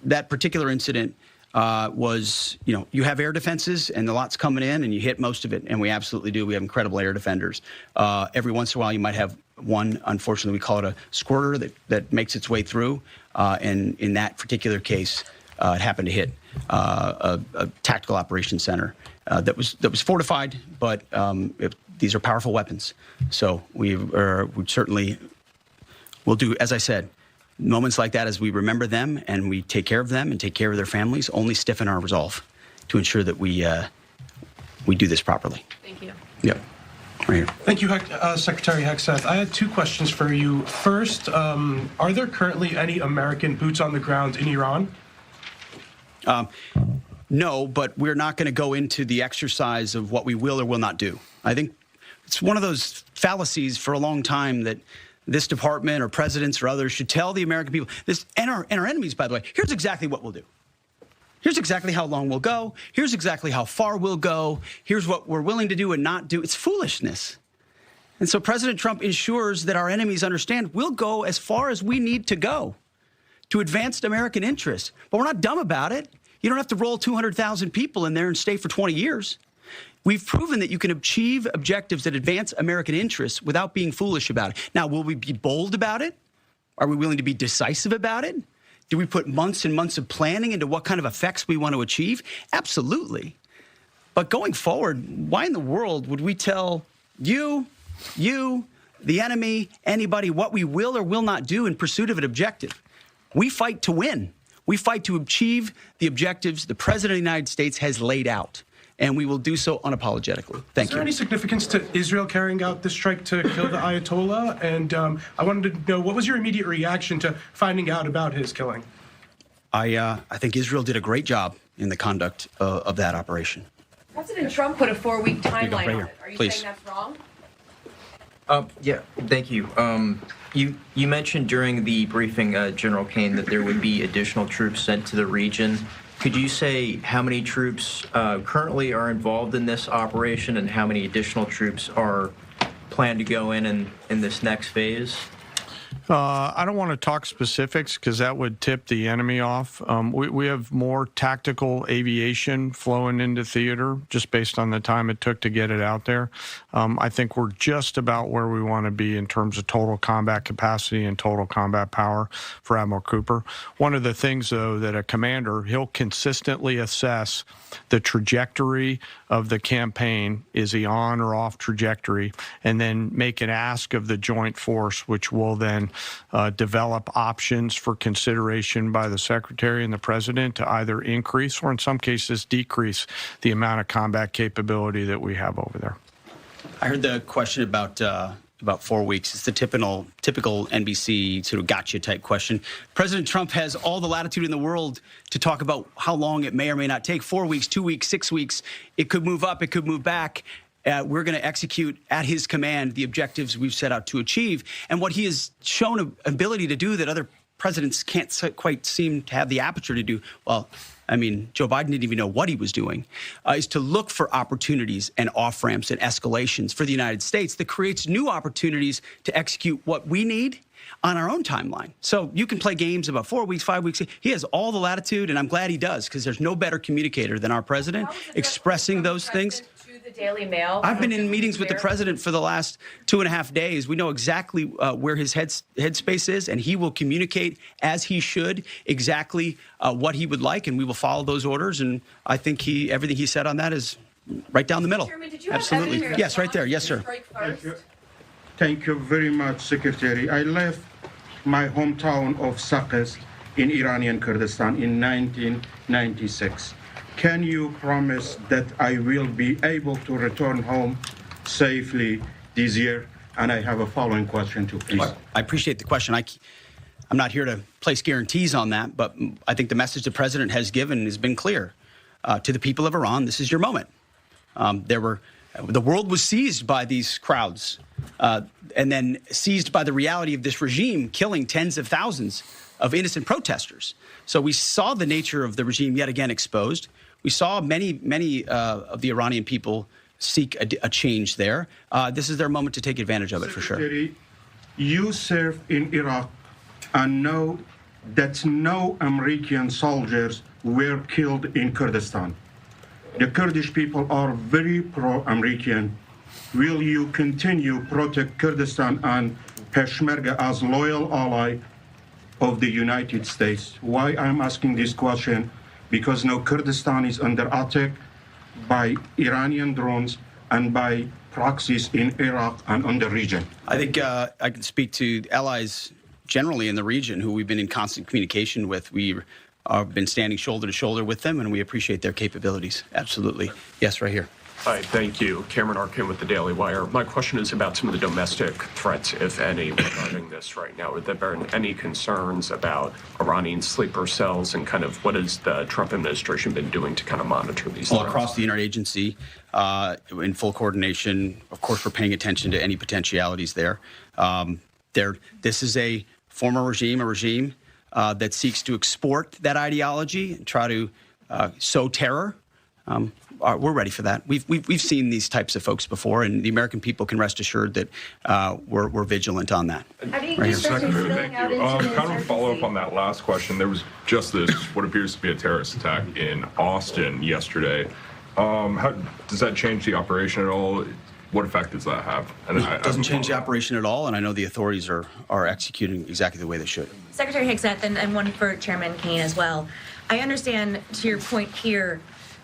that particular incident was, you have air defenses and the lot's coming in and you hit most of it. And we absolutely do. We have incredible air defenders. Every once in a while, you might have one, unfortunately, we call it a squirter that makes its way through. And in that particular case, it happened to hit a tactical operations center that was fortified, but these are powerful weapons. So we certainly will do, as I said, moments like that, as we remember them and we take care of them and take care of their families, only stiffen our resolve to ensure that we do this properly. Thank you. Yep. Right here. Thank you, Secretary Hegseth. I had 2 questions for you. First, are there currently any American boots on the ground in Iran? No, but we're not going to go into the exercise of what we will or will not do. I think it's one of those fallacies for a long time that this department or presidents or others should tell the American people, and our enemies, by the way, here's exactly what we'll do. Here's exactly how long we'll go. Here's exactly how far we'll go. Here's what we're willing to do and not do. It's foolishness. And so President Trump ensures that our enemies understand we'll go as far as we need to go to advance American interests. But we're not dumb about it. You don't have to roll 200,000 people in there and stay for 20 years. We've proven that you can achieve objectives that advance American interests without being foolish about it. Now, will we be bold about it? Are we willing to be decisive about it? Do we put months and months of planning into what kind of effects we want to achieve? Absolutely. But going forward, why in the world would we tell you, the enemy, anybody, what we will or will not do in pursuit of an objective? We fight to win. We fight to achieve the objectives the President of the United States has laid out. And we will do so unapologetically. Thank you. Is there any significance to Israel carrying out this strike to kill the Ayatollah? And I wanted to know, what was your immediate reaction to finding out about his killing? I think Israel did a great job in the conduct of that operation. President Trump put a 4-week timeline right on here. it. Are you Please. saying that's wrong? Yeah, thank you. You mentioned during the briefing, General Kane, that there would be additional troops sent to the region. Could you say how many troops currently are involved in this operation and how many additional troops are planned to go in this next phase? I don't want to talk specifics because that would tip the enemy off. We have more tactical aviation flowing into theater just based on the time it took to get it out there. I think we're just about where we want to be in terms of total combat capacity and total combat power for Admiral Cooper. One of the things, though, that a commander, he'll consistently assess the trajectory of the campaign. Is he on or off trajectory? And then make an ask of the joint force, which will then develop options for consideration by the Secretary and the President to either increase or in some cases decrease the amount of combat capability that we have over there. I heard the question about about 4 weeks. It's the typical NBC sort of gotcha type question. President Trump has all the latitude in the world to talk about how long it may or may not take. 4 weeks, 2 weeks, 6 weeks. It could move up. It could move back. We're going to execute at his command the objectives we've set out to achieve. And what he has shown an ability to do that other presidents can't quite seem to have the aperture to do, well, I mean, Joe Biden didn't even know what he was doing, is to look for opportunities and off-ramps and escalations for the United States that creates new opportunities to execute what we need on our own timeline. So you can play games about 4 weeks, 5 weeks. He has all the latitude, and I'm glad he does, because there's no better communicator than our president expressing those things. The Daily Mail. I've been in meetings with the president for the last 2.5 days. We know exactly where his headspace is, and he will communicate as he should exactly what he would like, and we will follow those orders. And I think everything he said on that is right down the middle. Chairman, did you absolutely. have Yes, right there. Yes, sir. Thank you very much, Secretary. I left my hometown of Sakis in Iranian Kurdistan in 1996. Can you promise that I will be able to return home safely this year? And I have a following question too, please. I appreciate the question. I'm not here to place guarantees on that, but I think the message the president has given has been clear to the people of Iran. This is your moment. The world was seized by these crowds and then seized by the reality of this regime killing tens of thousands of innocent protesters. So we saw the nature of the regime yet again exposed. We saw many of the Iranian people seek a change there. This is their moment to take advantage of it, for sure. You served in Iraq and know that no American soldiers were killed in Kurdistan. The Kurdish people are very pro-American. Will you continue to protect Kurdistan and Peshmerga as loyal ally of the United States? Why I'm asking this question? Because now Kurdistan is under attack by Iranian drones and by proxies in Iraq and on the region. I think I can speak to allies generally in the region who we've been in constant communication with. We have been standing shoulder to shoulder with them, and we appreciate their capabilities. Absolutely. Yes, right here. Hi, thank you. Cameron Arkin with the Daily Wire. My question is about some of the domestic threats, if any, regarding this right now. Have there been any concerns about Iranian sleeper cells, and kind of what has the Trump administration been doing to kind of monitor these threats? Across the interagency, in full coordination. Of course, we're paying attention to any potentialities there. This is a former regime, that seeks to export that ideology and try to sow terror. We're ready for that. We've seen these types of folks before, and the American people can rest assured that we're vigilant on that. Secretary, thank you. Kind of a follow-up on that last question. There was just this, what appears to be a terrorist attack in Austin yesterday. How does that change the operation at all? What effect does that have? And it doesn't change the operation at all, and I know the authorities are executing exactly the way they should. Secretary Higseth, and one for Chairman Kaine as well. I understand, to your point here,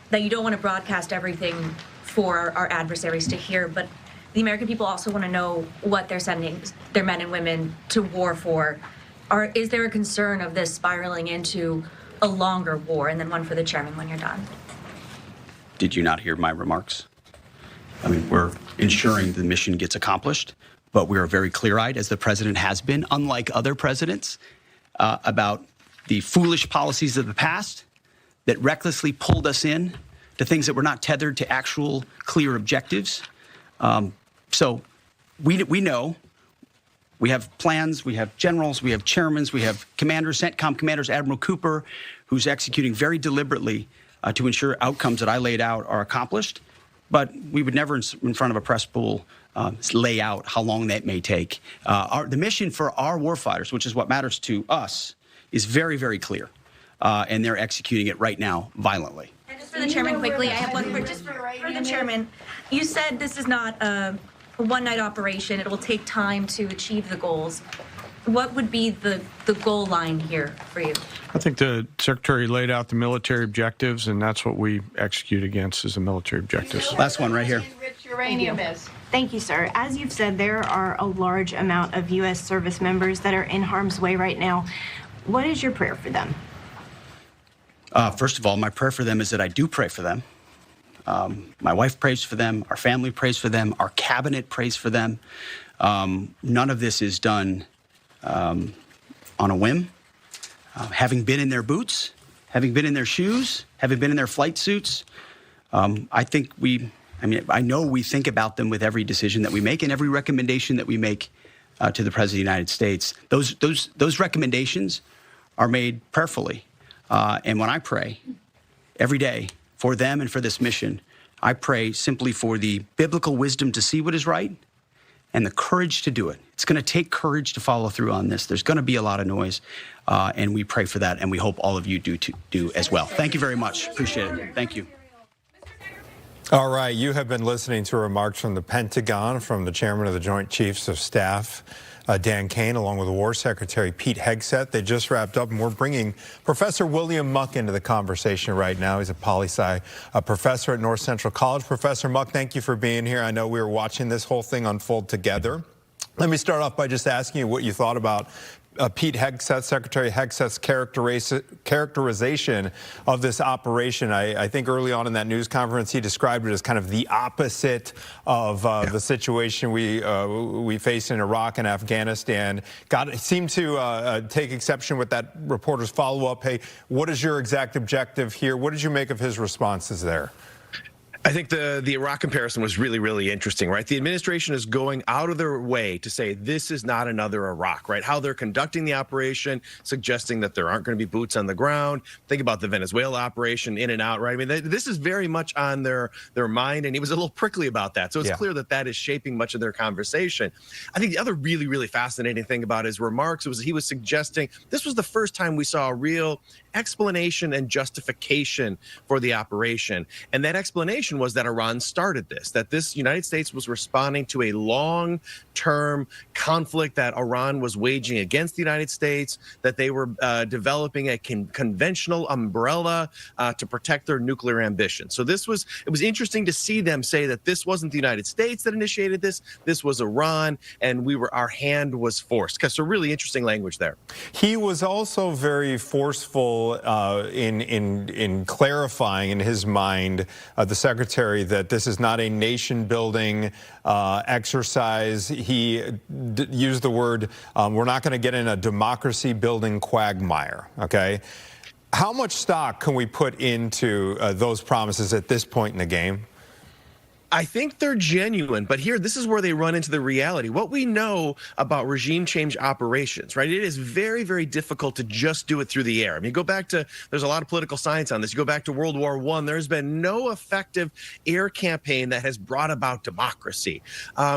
that you don't want to broadcast everything for our adversaries to hear, but the American people also want to know what they're sending their men and women to war for. Is there a concern of this spiraling into a longer war? And then one for the chairman when you're done. Did you not hear my remarks? I mean, we're ensuring the mission gets accomplished, but we are very clear-eyed, as the president has been, unlike other presidents, about the foolish policies of the past that recklessly pulled us in to things that were not tethered to actual clear objectives. So we know, we have plans, we have generals, we have chairmen, we have commanders, CENTCOM commanders, Admiral Cooper, who's executing very deliberately to ensure outcomes that I laid out are accomplished. But we would never, in front of a press pool, lay out how long that may take. The mission for our warfighters, which is what matters to us, is very, very clear. And they're executing it right now violently. And just for the chairman quickly, I have one for the chairman. You said this is not a one-night operation. It will take time to achieve the goals. What would be the goal line here for you? I think the Secretary laid out the military objectives, and that's what we execute against, is the military objectives. Last one right here. Rich uranium is. Thank you, sir. As you've said, there are a large amount of U.S. service members that are in harm's way right now. What is your prayer for them? First of all, my prayer for them is that I do pray for them. My wife prays for them. Our family prays for them. Our cabinet prays for them. None of this is done on a whim. Having been in their boots, having been in their shoes, having been in their flight suits, I know we think about them with every decision that we make and every recommendation that we make to the President of the United States. Those recommendations are made prayerfully. And when I pray every day for them and for this mission, I pray simply for the biblical wisdom to see what is right and the courage to do it. It's going to take courage to follow through on this. There's going to be a lot of noise, and we pray for that, and we hope all of you do as well. Thank you very much. Appreciate it. Thank you. All right, you have been listening to remarks from the Pentagon, from the chairman of the Joint Chiefs of Staff, Dan Kane, along with War Secretary Pete Hegseth. They just wrapped up, and we're bringing Professor William Muck into the conversation right now. He's a poli-sci professor at North Central College. Professor Muck, thank you for being here. I know we were watching this whole thing unfold together. Let me start off by just asking you what you thought about Pete Hegseth, Secretary Hegseth's characterization of this operation. I think early on in that news conference, he described it as kind of the opposite of the situation we face in Iraq and Afghanistan. Seemed to take exception with that reporter's follow-up. Hey, what is your exact objective here? What did you make of his responses there? I think the Iraq comparison was really, really interesting, right? The administration is going out of their way to say this is not another Iraq, right? How they're conducting the operation, suggesting that there aren't going to be boots on the ground. Think about the Venezuela operation, in and out, right? I mean, this is very much on their mind, and he was a little prickly about that. So it's clear that that is shaping much of their conversation. I think the other really, really fascinating thing about his remarks was he was suggesting this was the first time we saw a real explanation and justification for the operation. And that explanation was that Iran started this, that this United States was responding to a long-term conflict that Iran was waging against the United States, that they were developing a conventional umbrella to protect their nuclear ambition. So it was interesting to see them say that this wasn't the United States that initiated this was Iran, and our hand was forced. So really interesting language there. He was also very forceful in clarifying in his mind, the secretary, that this is not a nation-building exercise. He used the word, we're not going to get in a democracy-building quagmire, okay? How much stock can we put into those promises at this point in the game? I think they're genuine, but this is where they run into the reality. What we know about regime change operations, right? It is very, very difficult to just do it through the air. I mean, go back to, there's a lot of political science on this. You go back to World War I, there's been no effective air campaign that has brought about democracy.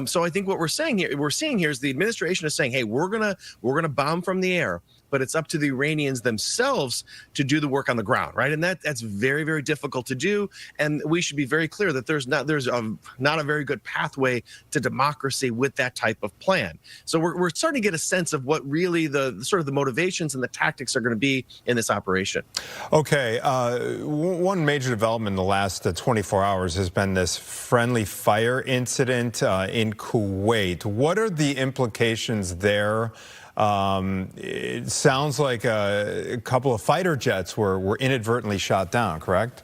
So I think what we're seeing here is the administration is saying, hey, we're gonna bomb from the air, but it's up to the Iranians themselves to do the work on the ground, right? And that's very, very difficult to do. And we should be very clear that there's not a very good pathway to democracy with that type of plan. So we're starting to get a sense of what really the sort of the motivations and the tactics are going to be in this operation. Okay, one major development in the last 24 hours has been this friendly fire incident in Kuwait. What are the implications there? It sounds like a couple of fighter jets were inadvertently shot down, correct?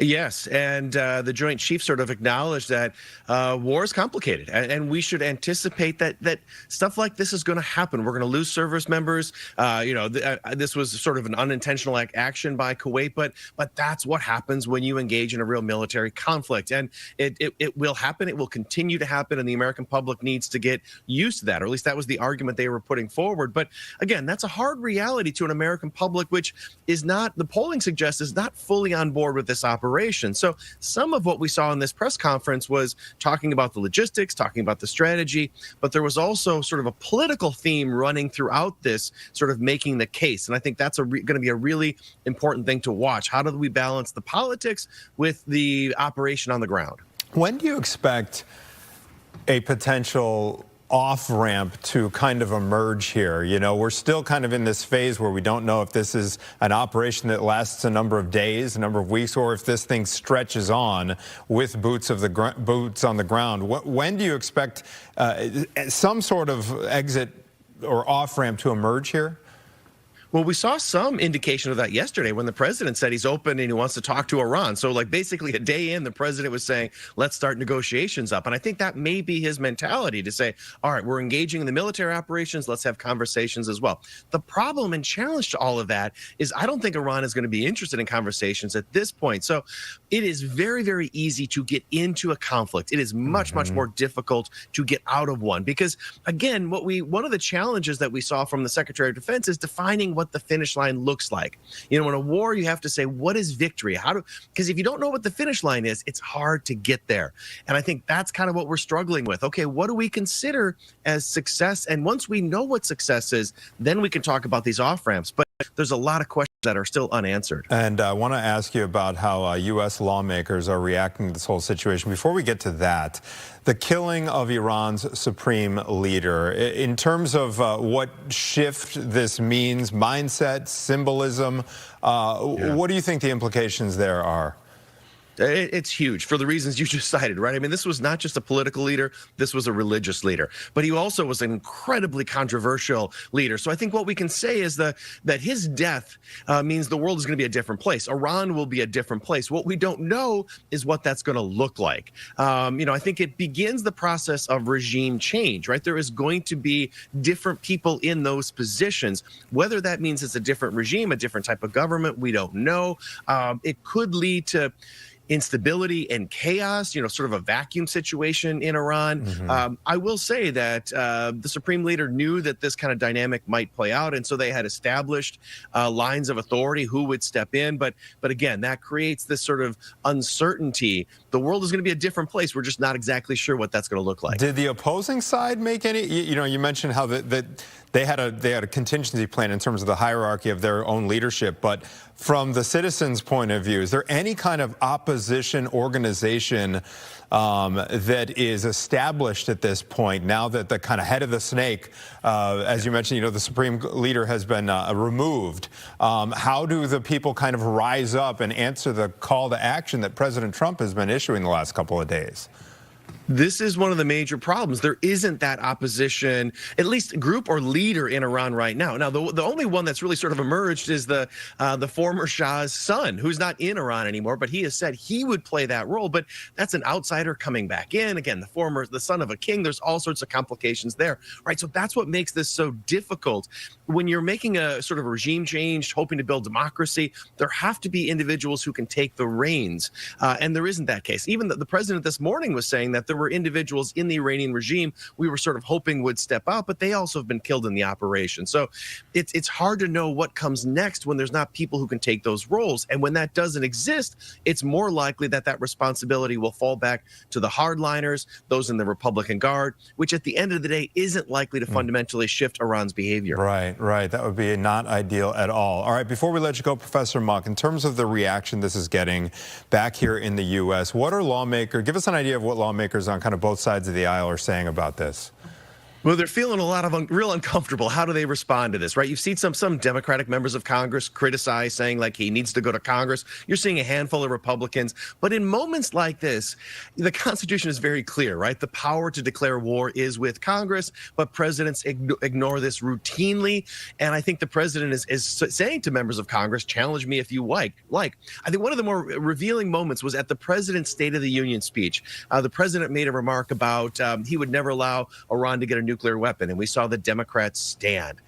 Yes, and the Joint Chiefs sort of acknowledged that war is complicated, and we should anticipate that stuff like this is going to happen. We're going to lose service members. This was sort of an unintentional action by Kuwait, but that's what happens when you engage in a real military conflict, and it will happen. It will continue to happen, and the American public needs to get used to that, or at least that was the argument they were putting forward. But again, that's a hard reality to an American public, which is not, the polling suggests, is not fully on board with this operation. So some of what we saw in this press conference was talking about the logistics, talking about the strategy, but there was also sort of a political theme running throughout this, sort of making the case. And I think that's going to be a really important thing to watch. How do we balance the politics with the operation on the ground? When do you expect a potential off-ramp to kind of emerge here? You know, we're still kind of in this phase where we don't know if this is an operation that lasts a number of days, a number of weeks, or if this thing stretches on with boots on the ground. When do you expect some sort of exit or off-ramp to emerge here? Well, we saw some indication of that yesterday when the president said he's open and he wants to talk to Iran. So, like, basically a day in, the president was saying, let's start negotiations up. And I think that may be his mentality to say, all right, we're engaging in the military operations. Let's have conversations as well. The problem and challenge to all of that is I don't think Iran is going to be interested in conversations at this point. So it is very, very easy to get into a conflict. It is much, much more difficult to get out of one because, again, one of the challenges that we saw from the Secretary of Defense is defining what the finish line looks like. You know, in a war, you have to say, what is victory? Because if you don't know what the finish line is, it's hard to get there. And I think that's kind of what we're struggling with. Okay, what do we consider as success? And once we know what success is, then we can talk about these off ramps. But there's a lot of questions that are still unanswered. And I want to ask you about how U.S. lawmakers are reacting to this whole situation. Before we get to that, the killing of Iran's supreme leader, in terms of what shift this means, mindset, symbolism, what do you think the implications there are? It's huge for the reasons you just cited, right? I mean, this was not just a political leader. This was a religious leader. But he also was an incredibly controversial leader. So I think what we can say is that his death means the world is going to be a different place. Iran will be a different place. What we don't know is what that's going to look like. You know, I think it begins the process of regime change, right? There is going to be different people in those positions. Whether that means it's a different regime, a different type of government, we don't know. It could lead to instability and chaos, you know, sort of a vacuum situation in Iran. I will say that the supreme leader knew that this kind of dynamic might play out, and so they had established lines of authority who would step in. But again, that creates this sort of uncertainty. The world is going to be a different place. We're just not exactly sure what that's going to look like. Did the opposing side make any? You know, you mentioned how that they had a contingency plan in terms of the hierarchy of their own leadership, but from the citizens' point of view, is there any kind of opposition organization that is established at this point now that the kind of head of the snake, as you mentioned, you know, the supreme leader has been removed? How do the people kind of rise up and answer the call to action that President Trump has been issuing the last couple of days? This is one of the major problems. There isn't that opposition, at least group or leader in Iran right now. Now, the only one that's really sort of emerged is the former Shah's son, who's not in Iran anymore, but he has said he would play that role. But that's an outsider coming back in. Again, the son of a king. There's all sorts of complications there, right? So that's what makes this so difficult. When you're making a sort of regime change, hoping to build democracy, there have to be individuals who can take the reins, and there isn't that case. Even the president this morning was saying that there were individuals in the Iranian regime we were sort of hoping would step out, but they also have been killed in the operation. So it's hard to know what comes next when there's not people who can take those roles. And when that doesn't exist, it's more likely that responsibility will fall back to the hardliners, those in the Republican Guard, which at the end of the day isn't likely to fundamentally shift Iran's behavior. Right. That would be not ideal at all. All right, before we let you go, Professor Muck, in terms of the reaction this is getting back here in the U.S., give us an idea of what lawmakers on kind of both sides of the aisle are saying about this. Well, they're feeling a lot of real uncomfortable. How do they respond to this, right? You've seen some Democratic members of Congress criticize, saying like he needs to go to Congress. You're seeing a handful of Republicans. But in moments like this, the Constitution is very clear, right? The power to declare war is with Congress, but presidents ignore this routinely. And I think the president is saying to members of Congress, challenge me if you like. I think one of the more revealing moments was at the president's State of the Union speech. The president made a remark about he would never allow Iran to get a nuclear weapon, and we saw the Democrats stand.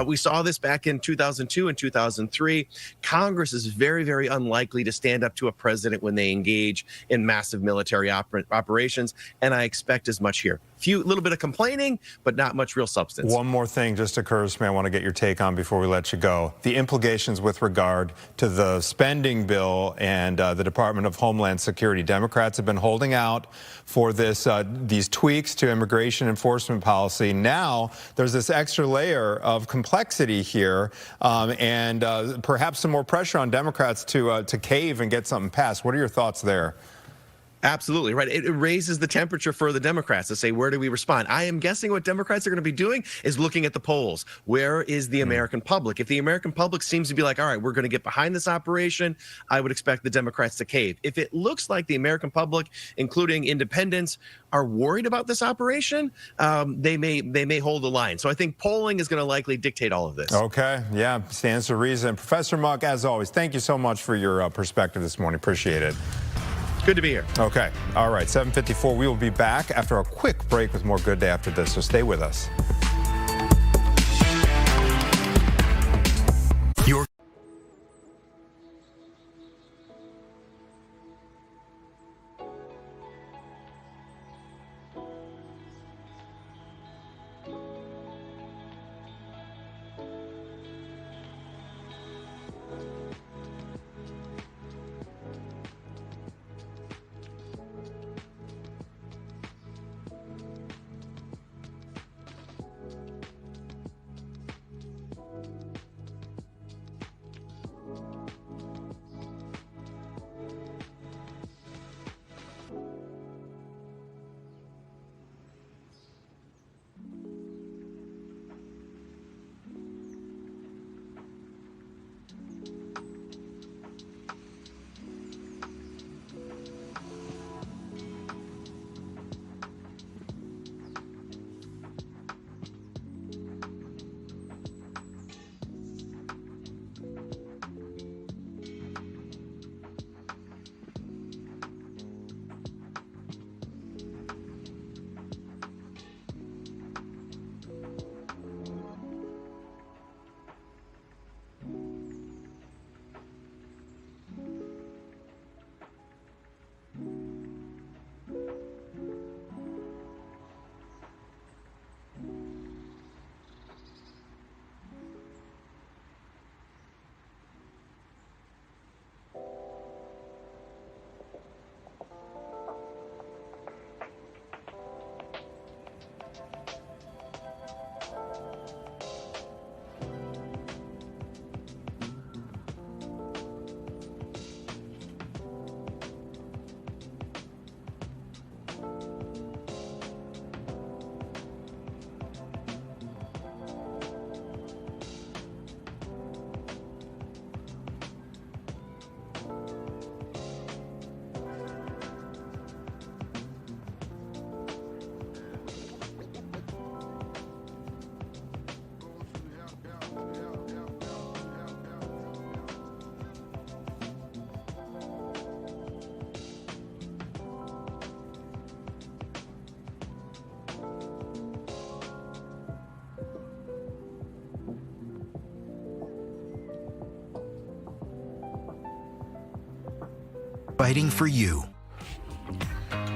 We saw this back in 2002 and 2003. Congress is very, very unlikely to stand up to a president when they engage in massive military operations, and I expect as much here. Little bit of complaining, but not much real substance. One more thing just occurs to me I want to get your take on before we let you go. The implications with regard to the spending bill and the Department of Homeland Security. Democrats have been holding out for these tweaks to immigration enforcement policy. Now there's this extra layer of complexity here and perhaps some more pressure on Democrats to cave and get something passed. What are your thoughts there? Absolutely, right. It raises the temperature for the Democrats to say, where do we respond? I am guessing what Democrats are going to be doing is looking at the polls. Where is the American public? If the American public seems to be like, all right, we're going to get behind this operation, I would expect the Democrats to cave. If it looks like the American public, including independents, are worried about this operation, they may hold the line. So I think polling is going to likely dictate all of this. Okay, yeah, stands to reason. Professor Muck, as always, thank you so much for your perspective this morning. Appreciate it. Good to be here. Okay, all right, 7:54. We will be back after a quick break with more Good Day after this, so stay with us. Fighting for you.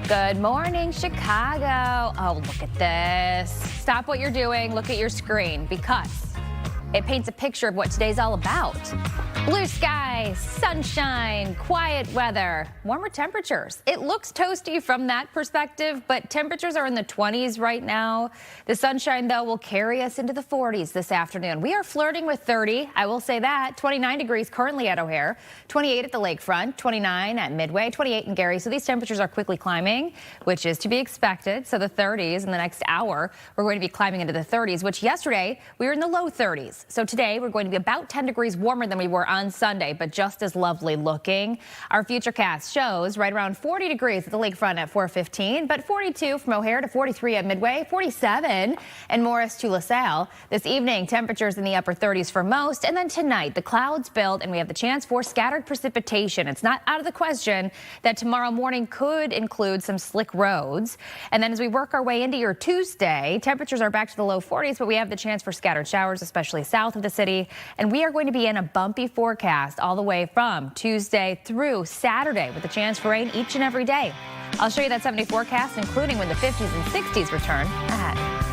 Good morning, Chicago. Oh, look at this. Stop what you're doing. Look at your screen because it paints a picture of what today's all about. Blue skies, sunshine, quiet weather, warmer temperatures. It looks toasty from that perspective, but temperatures are in the 20s right now. The sunshine, though, will carry us into the 40s this afternoon. We are flirting with 30. I will say that. 29 degrees currently at O'Hare, 28 at the lakefront, 29 at Midway, 28 in Gary. So these temperatures are quickly climbing, which is to be expected. So the 30s in the next hour, we're going to be climbing into the 30s, which yesterday we were in the low 30s. So today we're going to be about 10 degrees warmer than we were on Sunday, but just as lovely looking. Our futurecast shows right around 40 degrees at the lakefront at 4:15, but 42 from O'Hare to 43 at Midway, 47 and Morris to LaSalle. This evening, temperatures in the upper 30s for most, and then tonight the clouds build and we have the chance for scattered precipitation. It's not out of the question that tomorrow morning could include some slick roads. And then as we work our way into your Tuesday, temperatures are back to the low 40s, but we have the chance for scattered showers, especially south of the city. And we are going to be in a bumpy forecast all the way from Tuesday through Saturday with a chance for rain each and every day. I'll show you that 70 forecast, including when the 50s and 60s return ahead.